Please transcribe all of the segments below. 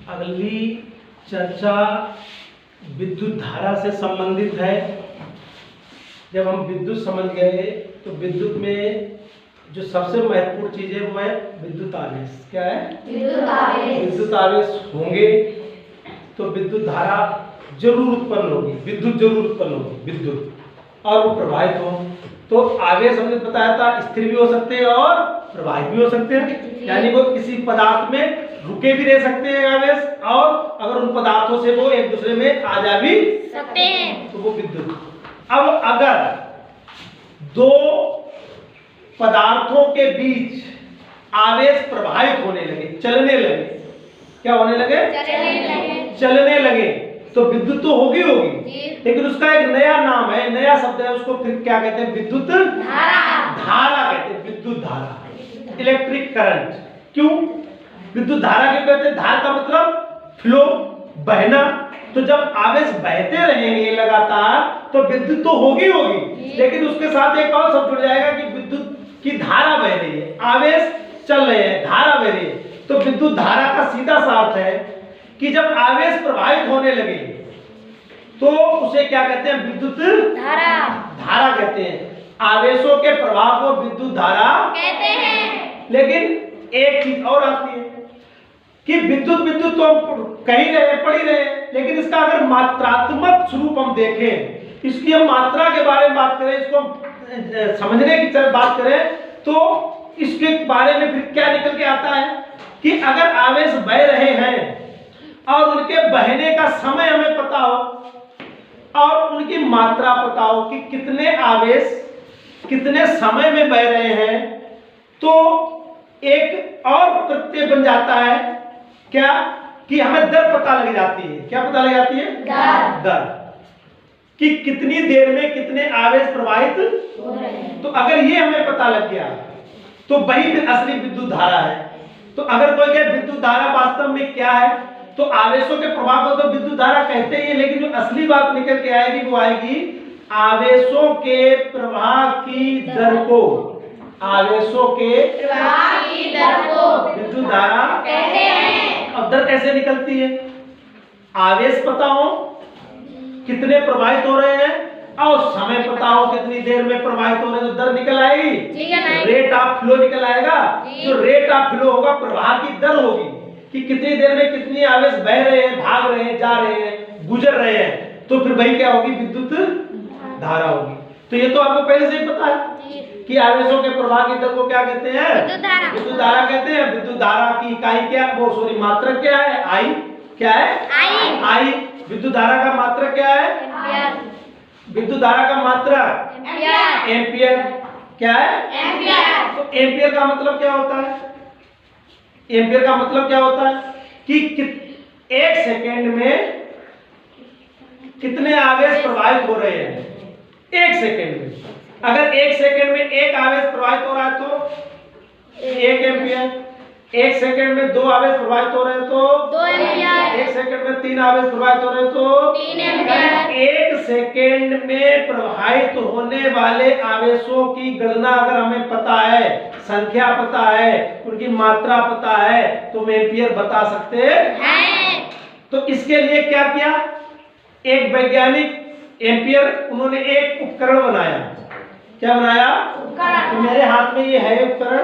अगली चर्चा विद्युत धारा से संबंधित है। जब हम विद्युत समझ गए तो विद्युत में जो सबसे महत्वपूर्ण चीज है वो है विद्युत आवेश। क्या है? विद्युत आवेश। विद्युत आवेश होंगे तो विद्युत धारा जरूर उत्पन्न होगी, विद्युत जरूर उत्पन्न होगी, विद्युत, और वो प्रवाहित हो। तो आवेश हमने बताया था स्थिर भी हो सकते हैं और प्रवाहित भी हो सकते हैं, यानी वो किसी पदार्थ में रुके भी रह सकते हैं आवेश, और अगर उन पदार्थों से वो एक दूसरे में आ जा भी सकते हैं तो वो विद्युत। अब अगर दो पदार्थों के बीच आवेश प्रवाहित होने लगे, चलने लगे, क्या होने लगे? चलने लगे, तो विद्युत तो होगी, लेकिन उसका एक नया नाम है, नया शब्द है, उसको फिर क्या कहते हैं? विद्युत धारा कहते हैं। विद्युत धारा, इलेक्ट्रिक करंट। क्यों विद्युत धारा क्यों कहते हैं? धारा का मतलब फ्लो, बहना। तो जब आवेश बहते रहेंगे लगातार तो विद्युत तो होगी, लेकिन उसके साथ एक और शब्द जुड़ जाएगा कि विद्युत की धारा बह रही है, आवेश चल रहे हैं, धारा बह रही है। तो विद्युत धारा का सीधा सा अर्थ है कि जब आवेश प्रवाहित होने लगे तो उसे क्या कहते हैं? विद्युत धारा कहते हैं। आवेशों के प्रवाह को विद्युत धारा कहते हैं। लेकिन एक चीज और आती है कि विद्युत तो कहीं रहे, पढ़ी रहे, लेकिन इसका अगर मात्रात्मक स्वरूप हम देखें, इसकी हम मात्रा के बारे में बात करें, इसको हम समझने की तरफ बात करें, तो इसके बारे में फिर क्या निकल के आता है कि अगर आवेश बह रहे हैं और उनके बहने का समय हमें पता हो और उनकी मात्रा पता हो कि कितने आवेश कितने समय में बह रहे हैं, तो एक और प्रत्यय बन जाता है क्या कि हमें दर पता लग जाती है। क्या पता लग जाती है? दर, कि कितनी देर में कितने आवेश प्रवाहित हो रहे हैं। तो अगर ये हमें पता लग गया तो वही फिर असली विद्युत धारा है। तो अगर कोई कहे विद्युत धारा वास्तव में क्या है, तो आवेशों के प्रवाह को तो विद्युत धारा कहते ही है, लेकिन जो असली बात निकल के आएगी वो आएगी आवेशों के प्रवाह की दर को, आवेशों के प्रवाह की दर को विद्युत धारा कहते हैं। अब दर कैसे निकलती है? आवेश पता हो कितने प्रवाहित हो रहे हैं और समय पता हो कितनी देर में प्रवाहित हो रहे हैं, तो दर निकल आएगी, रेट ऑफ फ्लो निकल आएगा। जो रेट ऑफ फ्लो होगा प्रवाह की दर होगी कि कितनी देर में कितनी आवेश बह रहे हैं, भाग रहे हैं, जा रहे हैं, गुजर रहे हैं, तो फिर वही क्या होगी? विद्युत धारा होगी। तो ये तो आपको पहले से ही पता है कि आवेशों के प्रवाह की दर को क्या कहते हैं? विद्युत धारा कहते हैं। विद्युत धारा की इकाई क्या, वो सॉरी मात्रक क्या है? आई। क्या है? आई। विद्युत धारा का मात्रक क्या है? विद्युत धारा का मात्रक एम्पियर। क्या है? एम्पियर। तो एम्पियर का मतलब क्या होता है? एम्पियर का मतलब क्या होता है कि एक सेकेंड में कितने आवेश प्रवाहित हो रहे हैं। एक सेकेंड में, अगर एक सेकेंड में एक आवेश प्रवाहित हो रहा है तो 1 एम्पियर, एक सेकेंड में 2 आवेश प्रवाहित हो रहे हैं तो 2 एम्पियर, एक सेकेंड में 3 आवेश प्रवाहित हो रहे हैं तो 3 एम्पियर। एक सेकेंड में प्रवाहित होने वाले आवेशों की गणना अगर हमें पता है, संख्या पता है, उनकी मात्रा पता है, तो हम एम्पियर बता सकते हैं। तो इसके लिए क्या किया? एक वैज्ञानिक एम्पियर, उन्होंने एक उपकरण बनाया। क्या बनाया? उपकरण। तो मेरे हाथ में ये है उपकरण,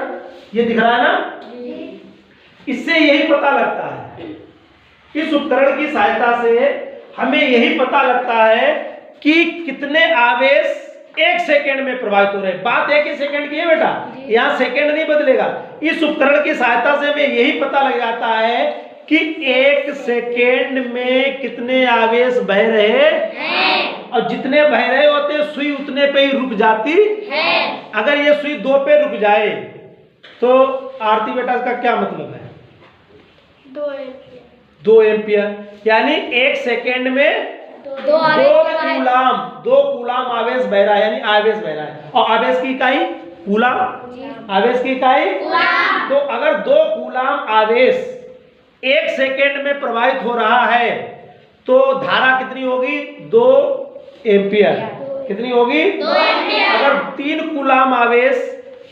ये दिख रहा है ना? इससे यही पता लगता है, इस उपकरण की सहायता से हमें यही पता लगता है कि कितने आवेश एक सेकेंड में प्रवाहित हो रहे हैं। बात एक ही सेकेंड की है बेटा, यहाँ सेकेंड नहीं बदलेगा। इस उपकरण की सहायता से हमें यही पता लग जाता है कि एक सेकेंड में कितने आवेश बह रहे हैं, और जितने बह रहे होते हैं सुई उतने पे ही रुक जाती है। अगर ये सुई 2 पे रुक जाए तो आरती बेटा इसका क्या मतलब है? 2 एम्पियर, यानी एक सेकेंड में 2 कूलाम आवेश बह रहा है, यानी आवेश बह रहा है। और आवेश की इकाई कूलाम, आवेश की इकाई। तो अगर 2 कूलाम आवेश एक सेकेंड में प्रवाहित हो रहा है तो धारा कितनी होगी? 2 एम्पियर। कितनी होगी? 2 एम्पियर। अगर 3 कूलाम आवेश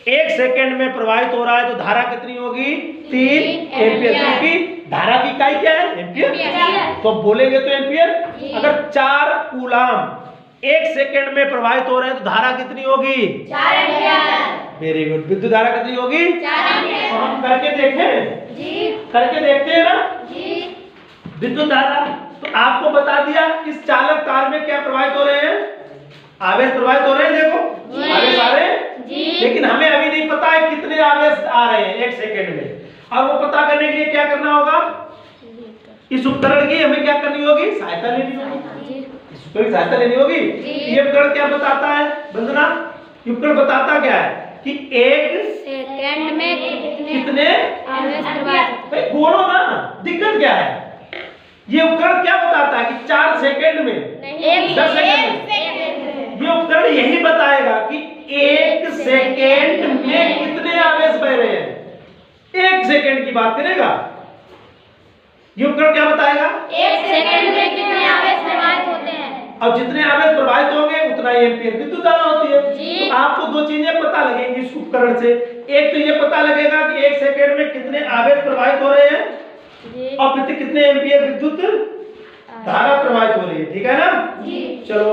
एक सेकेंड में प्रवाहित हो रहा है तो धारा कितनी होगी? 3 एम्पियर, क्योंकि धारा की इकाई क्या है? एम्पियर। तो बोलेंगे तो एम्पियर। अगर 4 कूलाम 1 सेकंड में प्रवाहित हो रहे हैं तो धारा कितनी होगी? 4 एम्पियर। Very good. विद्युत धारा कितनी होगी? 4 एम्पियर। तो हम करके देखें? जी। करके देखते हैं ना? जी। विद्युत धारा तो आपको बता दिया इस चालक तार में क्या प्रवाहित हो रहे हैं? आवेश प्रवाहित हो रहे हैं। देखो आवेश आ रहे हैं, लेकिन हमें अभी नहीं पता है कितने आवेश आ रहे हैं 1 सेकंड में। और वो पता करने के लिए क्या करना होगा? इस उपकरण की हमें क्या करनी होगी? सहायता लेनी होगी। इस उपकरण की सहायता लेनी होगी। ये उपकरण क्या बताता है वंदना? ये उपकरण बताता क्या है कि 1 सेकंड में कितने आवेश प्रवाहित भाई बोलो ना, दिक्कत क्या है? ये उपकरण क्या बताता है कि 4 सेकंड में 10 सेकंड में ये उपकरण यही बताएगा कि 1 सेकंड में कितने आवेश बह रहे हैं। 1 सेकंड की बात करेगा ये उपकरण क्या बताएगा? 1 सेकंड में कितने आवेश प्रवाहित होते हैं। अब जितने आवेश प्रवाहित होंगे उतना ही एम्पियर विद्युत धारा होती है। जी। तो आपको 2 चीजें पता लगेंगी इस उपकरण से। एक तो ये पता लगेगा कि 1 सेकंड में कितने आवेश प्रवाहित हो रहे हैं और कितने एम्पियर विद्युत धारा प्रवाहित हो रही है। ठीक है ना? जी। चलो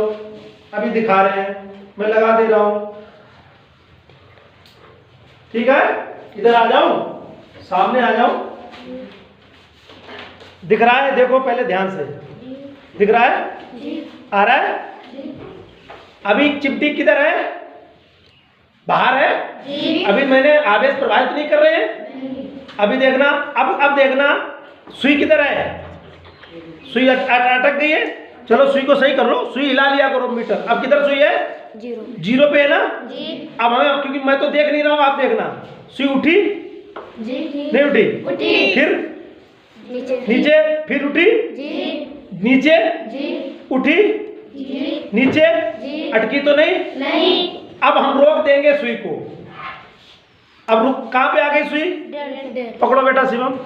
अभी दिखा रहे हैं, मैं लगा दे रहा हूं। ठीक है, इधर आ जाओ, सामने आ जाओ। दिख रहा है? देखो पहले ध्यान से, दिख रहा है? आ रहा है? अभी चिमटी किधर है? बाहर है? अभी मैंने आवेश प्रवाहित नहीं कर रहे हैं। अभी देखना, अब देखना सुई किधर है? सुई अटक गई है। चलो सुई को सही कर लो, सुई हिला लिया करो मीटर। अब किधर सुई है? 0 पे है ना? अब हमें, क्योंकि मैं तो देख नहीं रहा हूं, आप देखना। सुई उठी? नहीं उठी? फिर नीचे, फिर उठी? नीचे, उठी? नीचे, अटकी तो नहीं? अब हम रोक देंगे सुई को। अब रुक, कहां पे आ गई सुई? पकड़ो बेटा शिवम,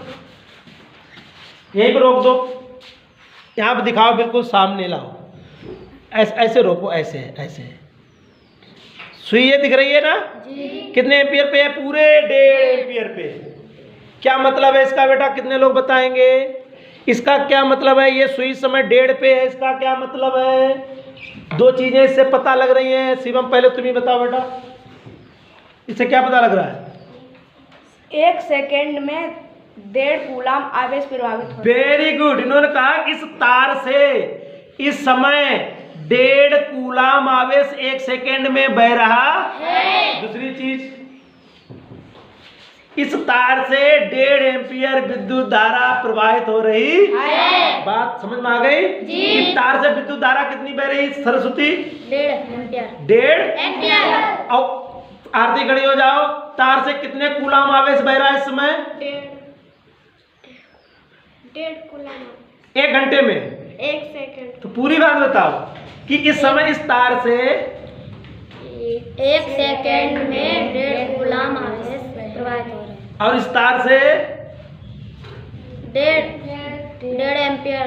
यहीं पे रोक दो। यहाँ पे दिखाओ, बिल्कुल सामने लाओ। ऐसे रोको, ऐसे सुई ये दिख रही है ना? कितने एम्पियर पे है? पूरे 1.5 एम्पियर पे। क्या मतलब है इसका बेटा? कितने लोग बताएंगे? इसका क्या मतलब है? ये सुई समय 1.5 पे है, इसका क्या मतलब है? 2 चीजें इससे पता लग रही हैं। शिवम पहले तुम ही बताओ बेटा, इससे क्या पता लग रहा है? 1 सेकंड में 1.5 कूलाम आवेश प्रवाहित होता है। Very good. इन्होंने कहा इस तार से इस समय 1.5 कूलाम आवेश 1 सेकंड में बह रहा है। दूसरी चीज, इस तार से 1.5 एम्पियर विद्युत धारा प्रवाहित हो रही है। बात समझ में आ गई? इस तार से विद्युत धारा कितनी बह रही सरस्वती? 1.5 एम्पियर। और आरती खड़ी हो जाओ। तार से कितने कूलाम आवेश बह रहा है इस समय? 1.5 कूलाम 1 घंटे में। 1 सेकंड। तो पूरी बात बताओ कि इस समय इस तार से 1 सेकंड में 1.5 कूलाम आवेश प्रवाहित हो रहा है। और इस तार से 1.5 एम्पियर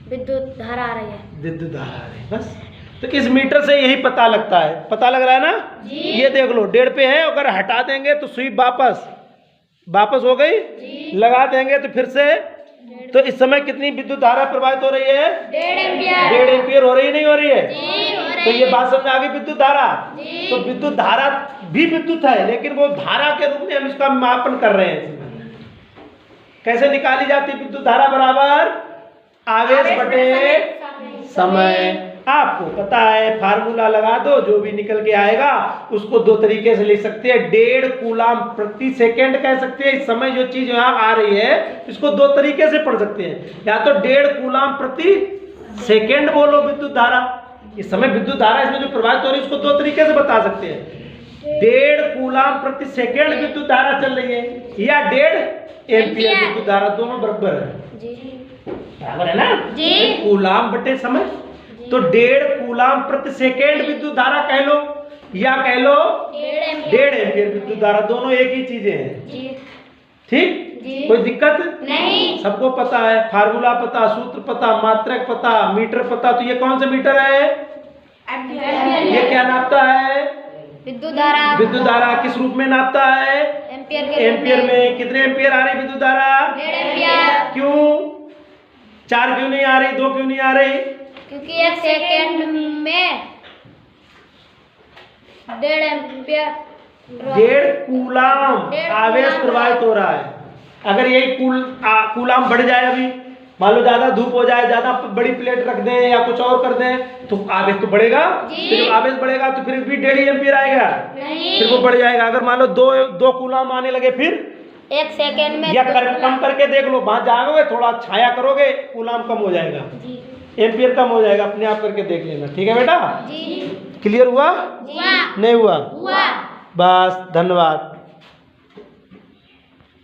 विद्युत धारा आ रही है। विद्युत धारा आ रही है। बस। तो इस मीटर से यही पता लगता है। पता लग रहा है ना? ये देख लो 1.5 पे है, अगर हटा देंगे तो सुई वापस हो गई। लगा देंगे तो फिर से, तो इस समय कितनी विद्युत धारा प्रवाहित हो रही है? 1.5 एम्पियर हो रही नहीं हो रही है? तो ये बात समझ आ गई विद्युत धारा। तो विद्युत धारा भी विद्युत है, लेकिन वो धारा के रूप में हम इसका मापन कर रहे हैं। कैसे निकाली जाती विद्युत धारा? बराबर आवेश बटे समय। आपको पता है, फार्मूला लगा दो, जो भी निकल के आएगा उसको 2 तरीके से लिख सकते हैं। 1.5 कूलाम प्रति सेकंड कह सकते हैं। इस समय जो चीज यहाँ आ रही है इसको 2 तरीके से पढ़ सकते हैं। या तो 1.5 कूलाम प्रति सेकंड बोलो विद्युत धारा। इस समय विद्युत धारा इसमें जो प्रवाहित हो रही है उसको 2 तरीके से बता सकते हैं। 1.5 कूलाम प्रति सेकंड विद्युत धारा चल रही है, या 1.5 एम्पियर विद्युत धारा। दोनों बराबर है, बराबर है ना? कूलाम बटे समय। तो 1.5 कूलाम प्रति सेकेंड विद्युत धारा कह लो, या कह लो 1.5 एम्पियर विद्युत धारा। दोनों एक ही चीजें हैं। ठीक? कोई दिक्कत नहीं? सबको पता है, फार्मूला पता, सूत्र पता, मात्रक पता, मीटर पता। तो ये कौन सा मीटर है? ये क्या नापता है? विद्युत धारा। विद्युत धारा किस रूप में नापता है? एम्पियर के एम्पियर में। कितने एम्पियर आ रही विद्युत धारा? 1.5 एम्पियर। 4 क्यों नहीं आ रही, 2 क्यों नहीं आ रही? क्योंकि 1 सेकेंड में 1.5 एम्पियर 1.5 कूलाम 1.5 आवेश कूलाम प्रवाहित हो रहा है। अगर ये कूलाम बढ़ जाए, अभी मान लो ज्यादा धूप हो जाए, ज्यादा बड़ी प्लेट रख दें या कुछ और कर दें, तो आवेश तो बढ़ेगा। फिर जब आवेश बढ़ेगा तो फिर भी 1.5 एम्पियर आएगा, नहीं, फिर वो बढ़ जाएगा। अगर मान लो 2 कूलाम आने लगे, फिर 1 सेकेंड में या कम करके देख लो, वहां जाओगे थोड़ा छाया करोगे, कूलाम कम हो जाएगा, जी एम्पियर कम हो जाएगा, अपने आप करके देख लेना। ठीक है बेटा, जी क्लियर हुआ? हुआ नहीं हुआ? हुआ। बस, धन्यवाद।